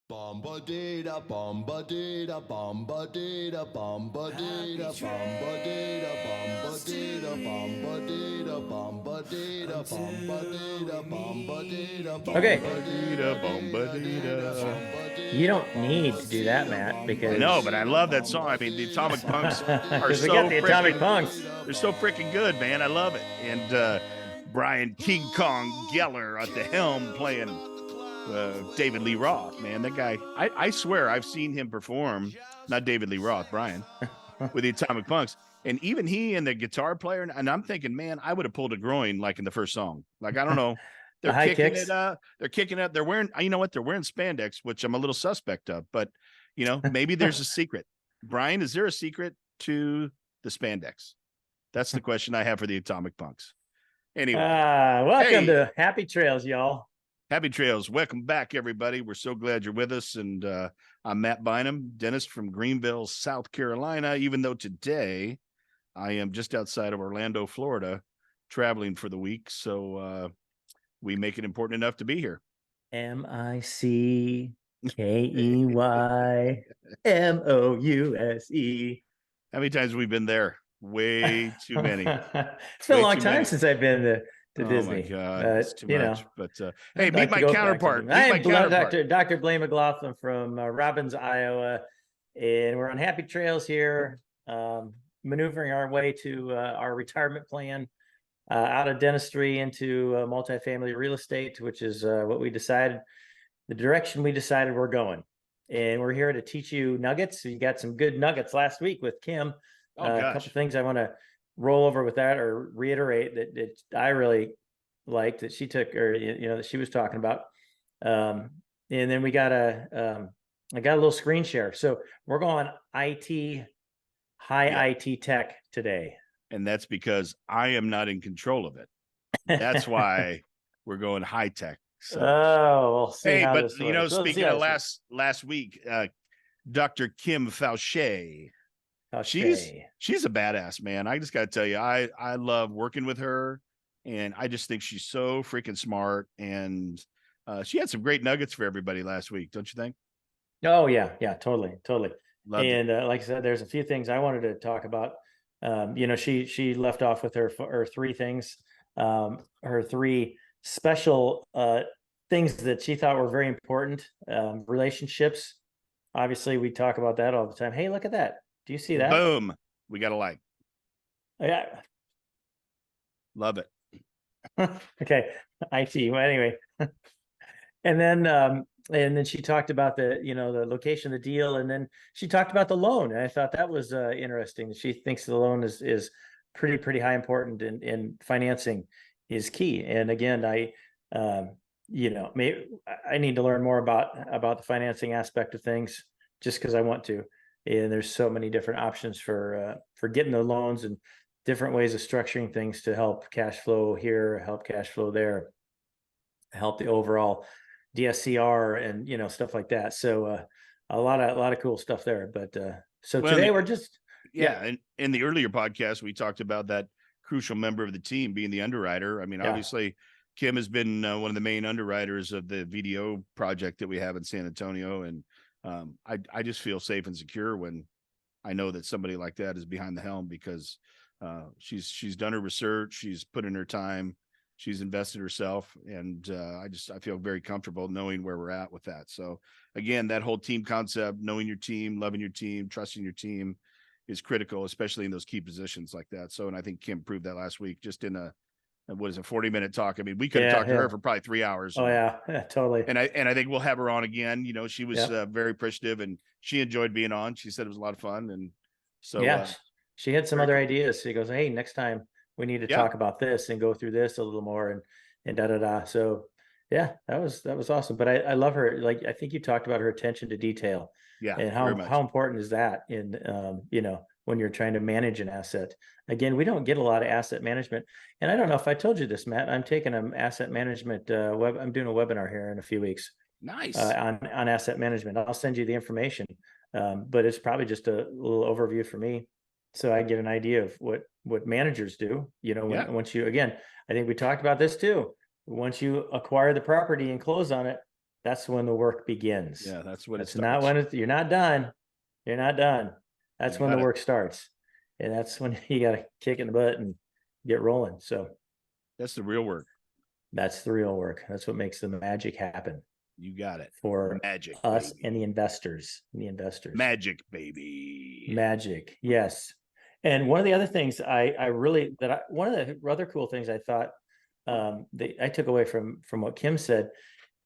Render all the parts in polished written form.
Bomba data, bomba data, bomba data, bomba data, bomba data, bomba data, bomba data, bomba data, bomba data, bomba data, Okay. Bomba dita. You don't need to do that, Matt, I because know, but I love that song. I mean, the Atomic Punks are we got so the Atomic freaking, Punks. they're so freaking good, man. I love it. And Brian King Kong Geller at the helm playing David Lee Roth, man. That guy, I swear I've seen him perform, not David Lee Roth, Brian, with the Atomic Punks. And even he and the guitar player, and I'm thinking, man, I would have pulled a groin like in the first song. Like, I don't know. The They're high kicking kicks. it up. They're kicking it. They're wearing, you know what? They're wearing spandex, which I'm a little suspect of, but maybe there's a secret. Brian, is there a secret to the spandex? That's the question I have for the Atomic Punks. Anyway, Welcome hey, to Happy Trails, y'all. happy trails. Welcome back, everybody. We're so glad you're with us. And I'm Matt Bynum, dentist from Greenville, South Carolina, even though today I am just outside of Orlando, Florida, traveling for the week. So we make it important enough to be here. MICKEYMOUSE. How many times have we been there? Way too many. It's been a Way long too time many. since I've been to Oh my Disney. God, But it's too much. But hey, I'd meet like to my go back counterpart. sometime. Meet my counterpart. Dr. Blaine McLaughlin from Robbins, Iowa, and we're on Happy Trails here, maneuvering our way to our retirement plan, out of dentistry into multifamily real estate, which is what we decided, the direction we decided we're going. And we're here to teach you nuggets. So you got some good nuggets last week with Kim. Oh A gosh. couple things I want to roll over with that, or reiterate that I really liked that she took, or that she was talking about. And then we got I got a little screen share. So we're going IT, IT tech today. And that's because I am not in control of it. That's why we're going high tech. So we'll see hey, how but this works. speaking of last week, Dr. Kim Fauché, she's a badass, man. I just got to tell you, I love working with her, and I just think she's so freaking smart. And she had some great nuggets for everybody last week, don't you think? Oh yeah, totally. Loved and it. like I said, there's a few things I wanted to talk about. She left off with her three things, her three special things that she thought were very important. Relationships. Obviously, we talk about that all the time. Hey, look at that. Do you see that? Boom. We got a like. Yeah. Love it. Okay. IT. Well, anyway. And then she talked about the location of the deal, and then she talked about the loan, and I thought that was interesting. She thinks the loan is pretty high important, and financing is key. And again, I need to learn more about the financing aspect of things, just because I want to. And there's so many different options for getting the loans, and different ways of structuring things to help cash flow here, help cash flow there, help the overall DSCR, and stuff like that. So a lot of cool stuff there. But today we're just And in the earlier podcast, we talked about that crucial member of the team being the underwriter. I mean, obviously Kim has been one of the main underwriters of the VDO project that we have in San Antonio. And I just feel safe and secure when I know that somebody like that is behind the helm, because she's done her research, she's put in her time, she's invested herself, and I feel very comfortable knowing where we're at with that. So again, that whole team concept, knowing your team, loving your team, trusting your team is critical, especially in those key positions like that. So, and I think Kim proved that last week, just in a 40-minute talk. I mean, we could have talked to her for probably 3 hours. Oh yeah, totally. And I think we'll have her on again. She was very appreciative, and she enjoyed being on. She said it was a lot of fun. And so she had some other ideas. She goes, hey, next time we need to talk about this and go through this a little more, and da. So yeah, that was awesome. But I love her. Like, I think you talked about her attention to detail. Yeah. And how important is that in when you're trying to manage an asset? Again, we don't get a lot of asset management. And I don't know if I told you this, Matt, I'm taking an asset management I'm doing a webinar here in a few weeks. Nice. On asset management. I'll send you the information. But it's probably just a little overview for me, so I get an idea of what managers do. Once you, again, I think we talked about this too. Once you acquire the property and close on it, that's when the work begins. Yeah, that's when That's it not starts. when you're not done. You're not done. That's You when the gotta- work starts. And that's when you got to kick in the butt and get rolling. So That's the real work. that's the real work. That's what makes the magic happen You got it. for Magic, us baby. and the investors. Magic, baby. Magic. Yes. And one of the other things one of the other cool things I thought I took away from what Kim said,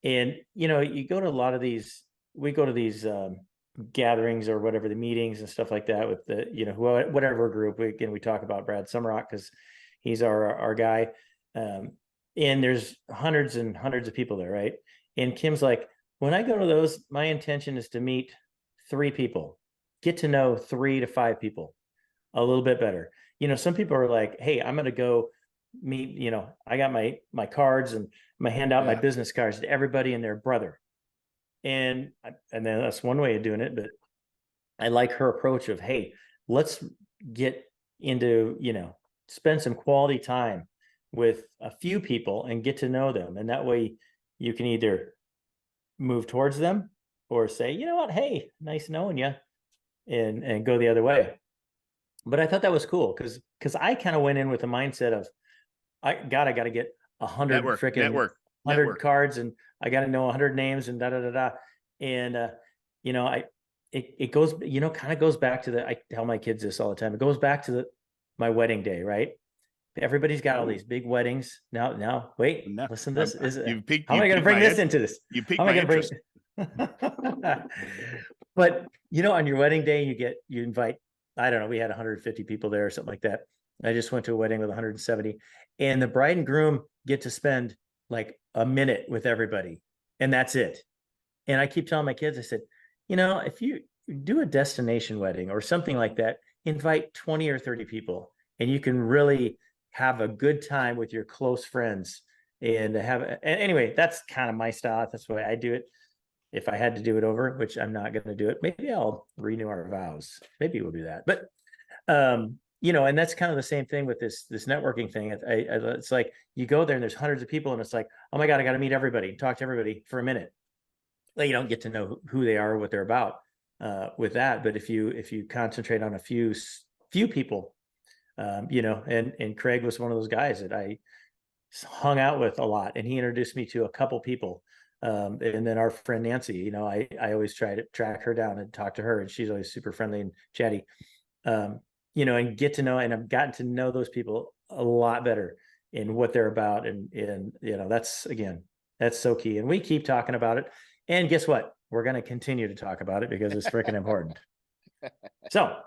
and you go to a lot of these, we go to these gatherings or whatever, the meetings and stuff like that with the, whatever group. We talk about Brad Summerock because he's our guy. And there's hundreds and hundreds of people there, right? And Kim's like, when I go to those, my intention is to meet 3 people, get to know 3 to 5 people a little bit better. Some people are like, hey, I'm going to go meet, I got my cards and I'm going to hand out my business cards to everybody and their brother. And then that's one way of doing it. But I like her approach of, hey, let's get into, spend some quality time with a few people and get to know them. And that way you can either move towards them or say, you know what, hey, nice knowing you, and go the other way. But I thought that was cool because I kind of went in with a mindset of, I got to get 100 freaking 100 cards, and I got to know 100 names and da. And it goes, kind of goes back to I tell my kids this all the time. It goes back to my wedding day, right? Everybody's got all these big weddings. Now, wait, listen to this. How am I going to bring this into this? You piqued my interest. But on your wedding day, you invite, I don't know, we had 150 people there or something like that. I just went to a wedding with 170, and the bride and groom get to spend like a minute with everybody, and that's it. And I keep telling my kids, I said, if you do a destination wedding or something like that, invite 20 or 30 people, and you can really have a good time with your close friends. And anyway, that's kind of my style. That's the way I do it. If I had to do it over, which I'm not going to do it, maybe I'll renew our vows. Maybe we'll do that. But, and that's kind of the same thing with this networking thing. It's like you go there and there's hundreds of people, and it's like, oh my God, I got to meet everybody, talk to everybody for a minute. Well, you don't get to know who they are, what they're about with that. But if you concentrate on a few people, and Craig was one of those guys that I hung out with a lot, and he introduced me to a couple people. And then our friend Nancy, I always try to track her down and talk to her, and she's always super friendly and chatty, and get to know, and I've gotten to know those people a lot better in what they're about. And that's so key. And we keep talking about it. And guess what? We're going to continue to talk about it because it's freaking important. So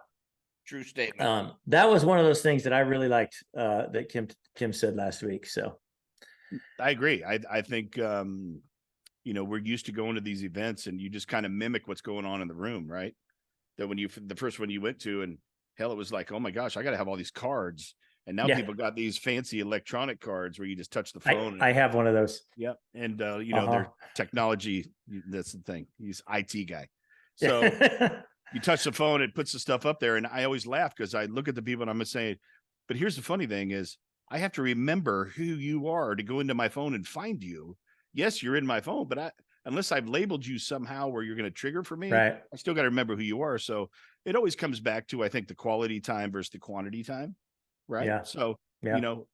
true statement. That was one of those things that I really liked that Kim said last week. So I agree. I think, we're used to going to these events and you just kind of mimic what's going on in the room, right? That when the first one you went to, and hell, it was like, oh my gosh, I got to have all these cards. And now people got these fancy electronic cards where you just touch the phone. I have one of those. Yep. And, their technology, that's the thing. He's IT guy. So you touch the phone, it puts the stuff up there. And I always laugh because I look at the people and I'm saying, but here's the funny thing is I have to remember who you are to go into my phone and find you. Yes, you're in my phone, but unless I've labeled you somehow where you're going to trigger for me, right, I still got to remember who you are. So it always comes back to, I think, the quality time versus the quantity time. Right. Yeah. So,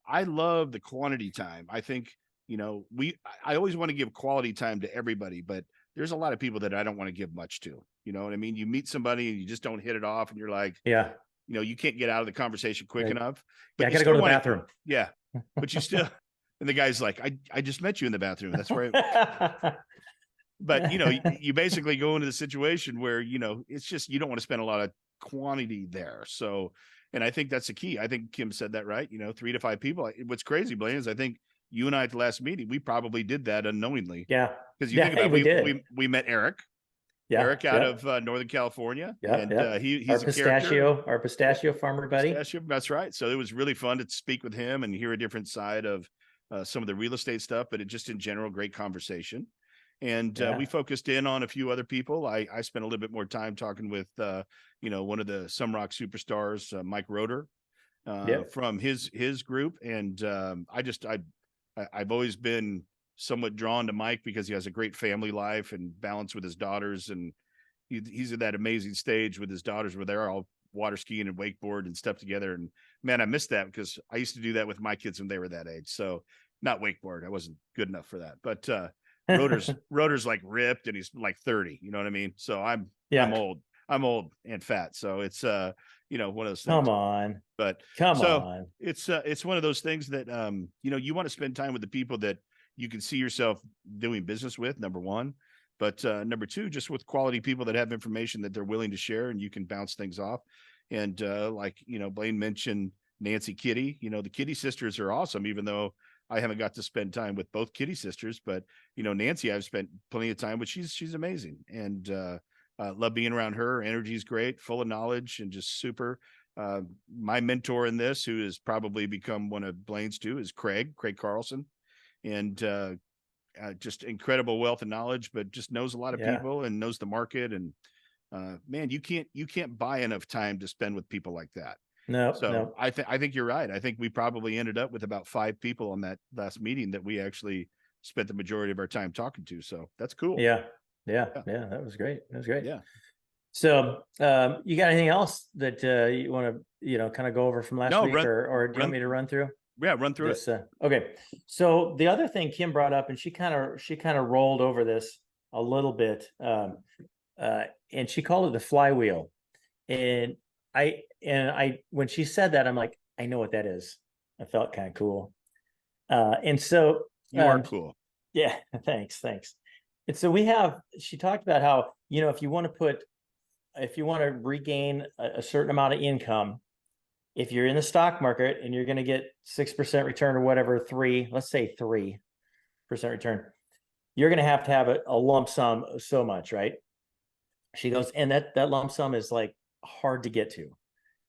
I love the quantity time. I think, I always want to give quality time to everybody, but there's a lot of people that I don't want to give much to. You know what I mean? You meet somebody and you just don't hit it off and you're like, you can't get out of the conversation quick enough. But I got to go to the bathroom. Yeah. But you still, and the guy's like, I just met you in the bathroom. That's right. But, you basically go into the situation where, it's just, you don't want to spend a lot of quantity there. So, and I think that's the key. I think Kim said that right. 3 to 5 people. What's crazy, Blaine, is I think you and I at the last meeting, we probably did that unknowingly. Yeah. Because you think about it, we met Eric. Yeah. Eric out of Northern California. Yeah. And he's our pistachio farmer buddy. That's right. So it was really fun to speak with him and hear a different side of some of the real estate stuff, but it just in general, great conversation. And we focused in on a few other people. I spent a little bit more time talking with, one of the Some Rock superstars, Mike Roeder, from his group. And I've always been somewhat drawn to Mike because he has a great family life and balance with his daughters. And he's at that amazing stage with his daughters where they're all water skiing and wakeboard and stuff together. And man, I missed that because I used to do that with my kids when they were that age. So not wakeboard. I wasn't good enough for that, but, Rotor's like ripped and he's like 30, you know what I mean? So I'm old and fat. So it's, one of those things. Come on. But Come on. it's one of those things that, you want to spend time with the people that you can see yourself doing business with, number one. But number two, just with quality people that have information that they're willing to share and you can bounce things off. And Blaine mentioned Nancy Kitty, the Kitty sisters are awesome, even though I haven't got to spend time with both Kitty sisters, but Nancy, I've spent plenty of time with. She's amazing. And love being around her. Energy is great, full of knowledge and just super. My mentor in this, who has probably become one of Blaine's too, is Craig Carlson. And just incredible wealth of knowledge, but just knows a lot of people and knows the market. And man, you can't buy enough time to spend with people like that. No. I think you're right. I think we probably ended up with about 5 people on that last meeting that we actually spent the majority of our time talking to. So that's cool. Yeah. That was great. Yeah. So, you got anything else that you want to, kind of go over from last week, or do you want me to run through? Yeah, run through it. Okay. So the other thing Kim brought up, and she kind of rolled over this a little bit, and she called it the flywheel. And I when she said that, I'm like, I know what that is. I felt kind of cool. And so you are cool. Yeah, thanks. And so she talked about how, if you want to regain a certain amount of income, if you're in the stock market and you're going to get 6% return or whatever, let's say 3% return, you're going to have a lump sum of so much, right? She goes, and that lump sum is like hard to get to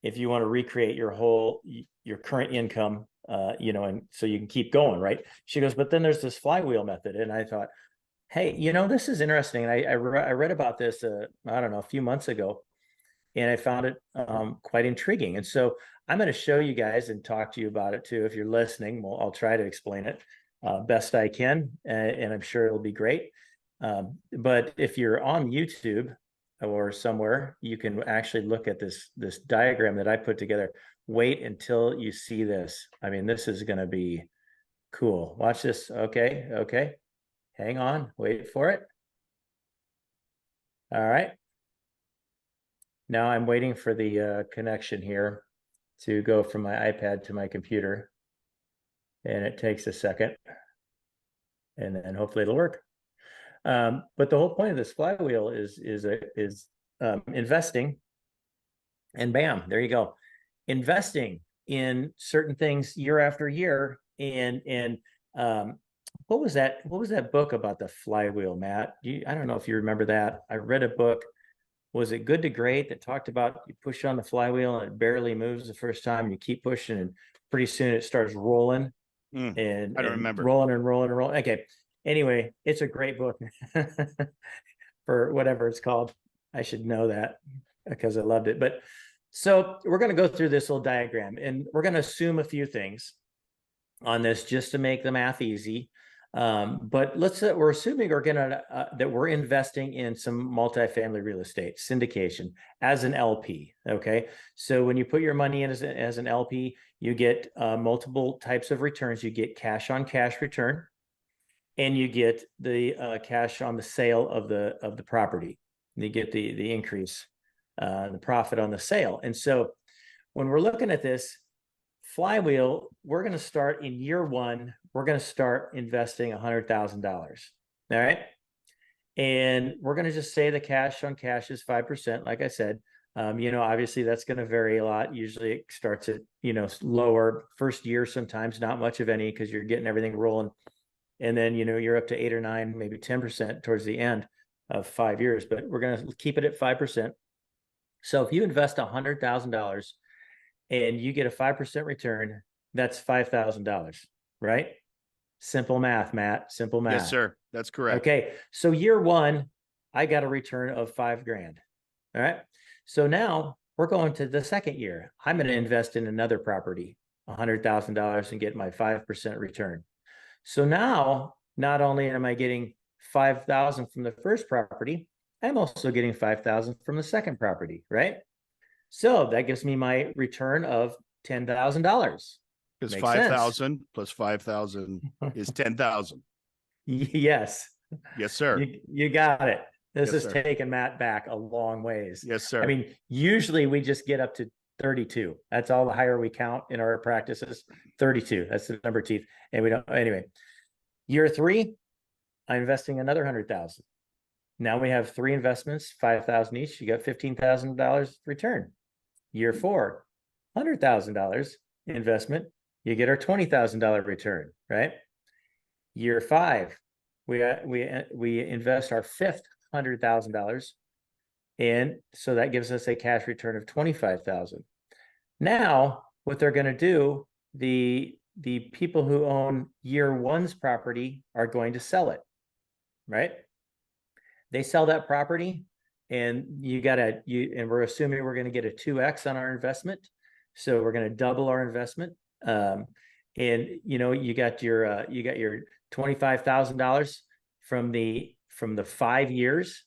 if you want to recreate your current income, and so you can keep going, right? She goes, but then there's this flywheel method. And I thought, hey, this is interesting. And I read about this, I don't know, a few months ago, and I found it quite intriguing. And so I'm going to show you guys and talk to you about it too. If you're listening, I'll try to explain it best I can, and I'm sure it'll be great. But if you're on YouTube or somewhere, you can actually look at this diagram that I put together. Wait until you see this. I mean, this is going to be cool. Watch this. Okay. Hang on. Wait for it. All right. Now I'm waiting for the connection here to go from my iPad to my computer. And it takes a second. And then hopefully it'll work. But the whole point of this flywheel is investing. And bam, there you go. Investing in certain things year after year. And what was that book about the flywheel, Matt? I don't know if you remember that. I read a book. Was it Good to Great that talked about you push on the flywheel and it barely moves the first time, you keep pushing and pretty soon it starts rolling and I don't remember. Rolling. Okay. Anyway, it's a great book for whatever it's called. I should know that because I loved it. But so we're going to go through this little diagram and we're going to assume a few things on this just to make the math easy. But we're assuming that we're investing in some multifamily real estate syndication as an LP. Okay. So when you put your money in as an LP, you get multiple types of returns. You get cash on cash return, and you get the cash on the sale of the property. You get the increase, the profit on the sale. And so when we're looking at this flywheel, we're going to start in year 1. We're going to start investing $100,000. All right. And we're going to just say the cash on cash is 5%. Like I said, obviously that's going to vary a lot. Usually it starts at, lower first year, sometimes not much of any because you're getting everything rolling. And then, you're up to 8 or 9, maybe 10% towards the end of 5 years, but we're going to keep it at 5%. So if you invest $100,000 and you get a 5% return, that's $5,000, right? Simple math, Matt. Simple math. Yes, sir. That's correct. Okay. So year 1, I got a return of $5,000. All right. So now we're going to the second year. I'm going to invest in another property, $100,000, and get my 5% return. So now not only am I getting 5,000 from the first property, I'm also getting 5,000 from the second property, right? So that gives me my return of $10,000. Because Makes sense. 5,000 plus 5,000 is 10,000. Yes, Yes, sir. you got it. This Yes, is sir. taking Matt back a long ways. Yes, sir. I mean, usually we just get up to 32. That's all the higher we count in our practices. 32. That's the number of teeth. And we don't, anyway. Year 3, I'm investing another 100,000. Now we have 3 investments, 5,000 each. You got $15,000 return. Year 4, $100,000 investment. You get our $20,000 return, right? Year 5, we invest our fifth $100,000, and so that gives us a cash return of 25,000. Now, what they're going to do, the people who own year 1's property are going to sell it, right? They sell that property, and and we're assuming we're going to get a 2x on our investment, so we're going to double our investment. And you got your $25,000 from the 5 years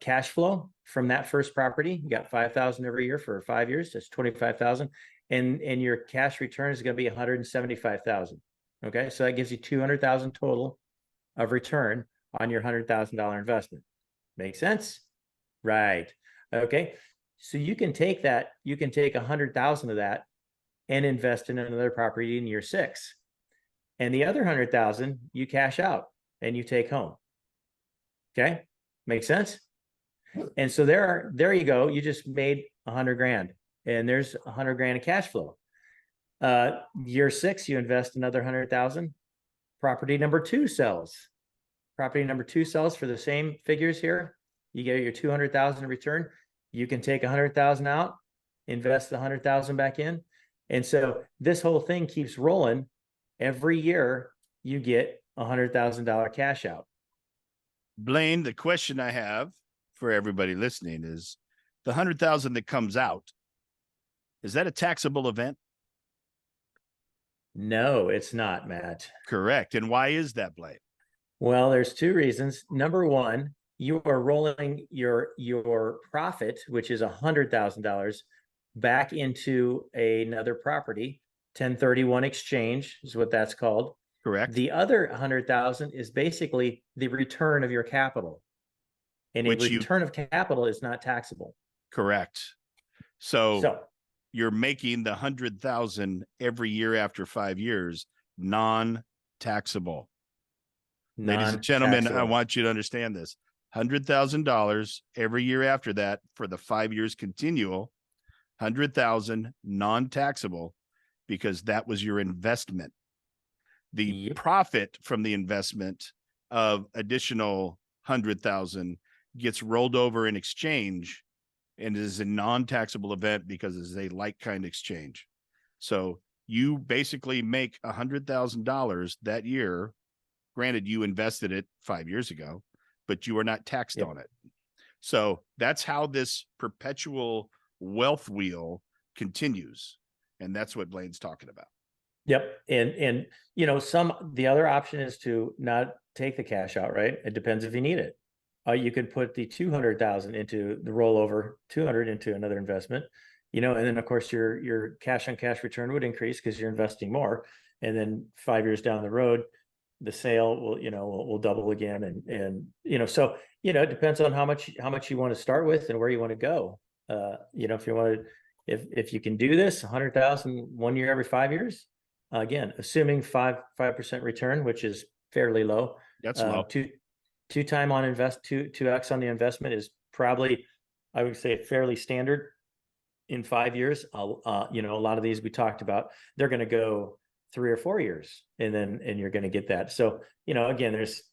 cash flow from that first property. You got 5,000 every year for 5 years. That's 25,000, and your cash return is going to be 175,000. Okay, so that gives you 200,000 total of return on your $100,000 investment. Make sense? Right. Okay. So you can take 100,000 of that and invest in another property in year 6. And the other 100,000 you cash out and you take home. Okay. Make sense? And so there you go. You just made 100 grand, and there's 100 grand of cash flow. Year 6, you invest another 100,000. Property number 2 sells. Property number 2 sells for the same figures here. You get your 200,000 in return. You can take 100,000 out, invest the 100,000 back in. And so this whole thing keeps rolling. Every year you get $100,000 cash out. Blaine, the question I have for everybody listening is, the 100,000 that comes out, is that a taxable event? No, it's not, Matt. Correct. And why is that, Blaine? Well, there's 2 reasons. Number 1, you are rolling your profit, which is $100,000, back into another property. 1031 exchange is what that's called. Correct. The other 100,000 is basically the return of your capital, and a return of capital is not taxable. Correct. So you're making the 100,000 every year after 5 years non-taxable. Ladies and gentlemen, I want you to understand this. $100,000 every year after that for the 5 years continual, 100,000 non-taxable, because that was your investment. The profit from the investment of additional 100,000 gets rolled over in exchange and is a non-taxable event because it's a like-kind exchange. So you basically make $100,000 that year. Granted, you invested it 5 years ago, but you are not taxed on it. So that's how this perpetual wealth wheel continues. And that's what Blaine's talking about. Yep. And the other option is to not take the cash out, right? It depends if you need it. You could put the 200,000 into the rollover, 200 into another investment, and then of course your cash on cash return would increase because you're investing more. And then 5 years down the road, the sale will double again. And so, it depends on how much you want to start with and where you want to go. If you want to, if you can do this 100,000 1 year every 5 years, again, assuming 5% return, which is fairly low. That's low. 2x on the investment is probably, I would say, fairly standard in 5 years. A lot of these we talked about, they're going to go 3 or 4 years, and you're going to get that. So, again, this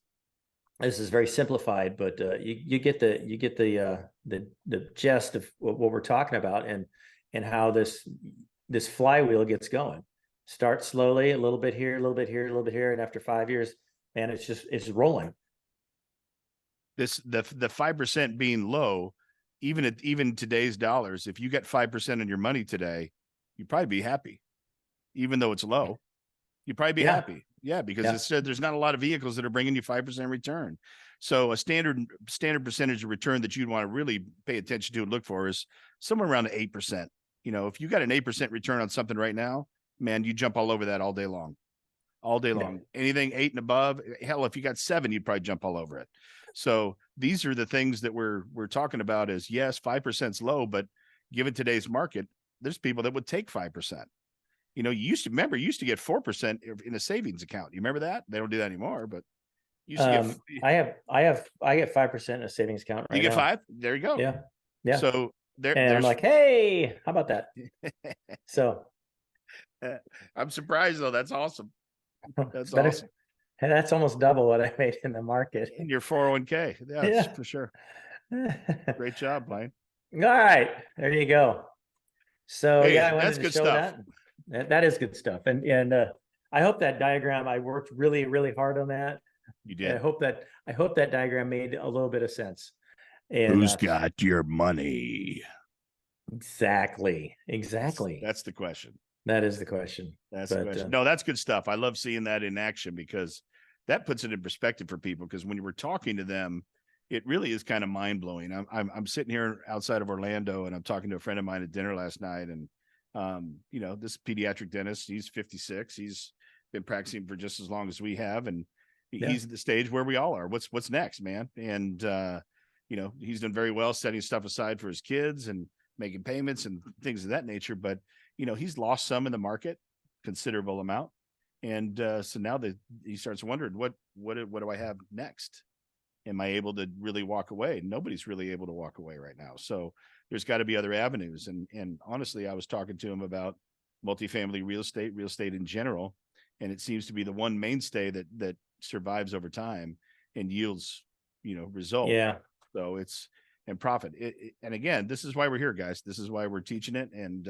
is very simplified, but you get the gist of what we're talking about, and how this flywheel gets going. Start slowly, a little bit here, a little bit here, a little bit here, and after 5 years, man, it's rolling. The 5% being low, even today's dollars, if you get 5% on your money today, you'd probably be happy, even though it's low. You'd probably be happy. Yeah, because there's not a lot of vehicles that are bringing you 5% return. So a standard percentage of return that you'd want to really pay attention to and look for is somewhere around 8%. You know, if you got an 8% return on something right now, man, you jump all over that all day long. All day long. Anything 8 and above, hell, if you got 7, you'd probably jump all over it. So these are the things that we're talking about is, yes, 5% is low, but given today's market, there's people that would take 5%. You know, you used to get 4% in a savings account. You remember that? They don't do that anymore, but you used to get, I get 5% in a savings account right you get now. 5. There you go. Yeah. Yeah. So and I'm like, hey, how about that? So I'm surprised though. That's awesome. That's better, awesome. And that's almost double what I made in the market. In your 401k. Yeah, for sure. Great job, Blaine. All right. There you go. So hey, I wanted that's to good show stuff. That is good stuff. And I hope that diagram, I worked really, really hard on that. You did. I hope that diagram made a little bit of sense. And who's got your money? Exactly. That's the question. That is the question. That's the question. No, that's good stuff. I love seeing that in action because that puts it in perspective for people. Because when you were talking to them, it really is kind of mind blowing. I'm sitting here outside of Orlando and I'm talking to a friend of mine at dinner last night. And, you know, this pediatric dentist, he's 56. He's been practicing for just as long as we have. And he's at the stage where we all are. What's next, man? And, you know, he's done very well setting stuff aside for his kids and making payments and things of that nature. But, you know, he's lost some in the market, considerable amount. And so now that he starts wondering, what do I have next? Am I able to really walk away? Nobody's really able to walk away right now. So there's got to be other avenues. And honestly, I was talking to him about multifamily real estate in general. And it seems to be the one mainstay that survives over time and yields, you know, results. Yeah. So and profit. And again, this is why we're here, guys. This is why we're teaching it. And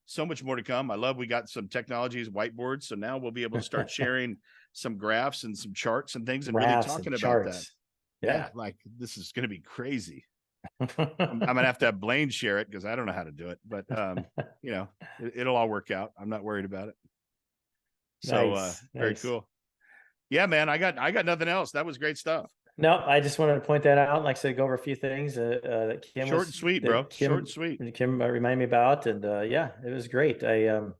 so much more to come. I love we got some technologies, whiteboards. So now we'll be able to start sharing some graphs and some charts and things and really talking about that. Yeah, like this is going to be crazy. I'm going to have Blaine share it because I don't know how to do it. But, you know, it'll all work out. I'm not worried about it. So very cool. Yeah, man, I got nothing else. That was great stuff. No, I just wanted to point that out. Like I said, go over a few things that Kim short and sweet, bro. Short and sweet. Kim reminded me about, and yeah, it was great. And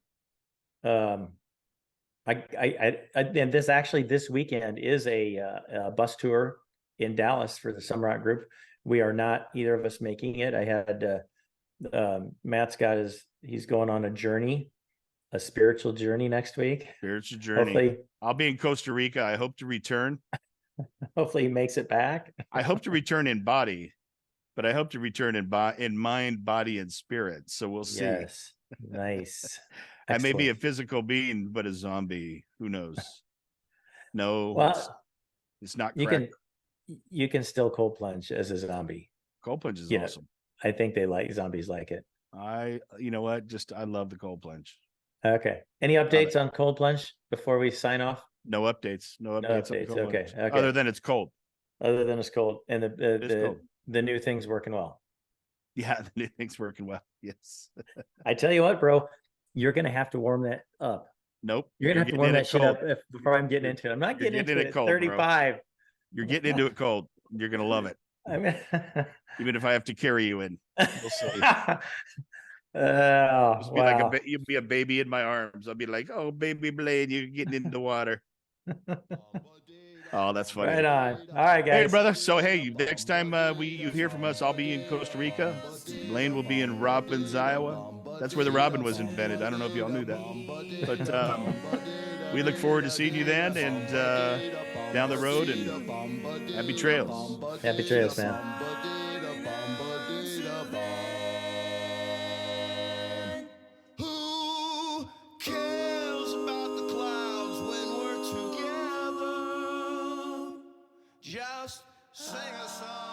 this weekend is a bus tour in Dallas for the Summer Out Group. We are not either of us making it. I had Matt's he's going on a spiritual journey next week. Spiritual journey. Hopefully, I'll be in Costa Rica. I hope to return. Hopefully he makes it back. I hope to return in body, but I hope to return in mind, body, and spirit. So we'll see. Yes. Nice. I may be a physical being, but a zombie. Who knows? No, well, it's not correct. You can still cold plunge as a zombie. Cold plunge is awesome. I think zombies like it. You know what? I love the cold plunge. Okay. Any updates on cold plunge before we sign off? No updates. No updates. Okay. Other than it's cold. Other than it's cold. And the new thing's working well. Yeah, the new thing's working well. Yes. I tell you what, bro, you're gonna have to warm that up. Nope. You're gonna have to warm that shit up before I'm getting into it. I'm not getting into it at cold, 35. Bro. You're getting into it cold. You're gonna love it. I mean, even if I have to carry you in. We'll see. You'll be a baby in my arms. I'll be like, oh, baby Blaine, you're getting into the water. Oh, that's funny. Right on. All right, guys. Hey, brother. So, hey, next time you hear from us, I'll be in Costa Rica. Blaine will be in Robbins, Iowa. That's where the robin was invented. I don't know if y'all knew that. But we look forward to seeing you then and down the road. And happy trails. Happy trails, man. Just sing a song.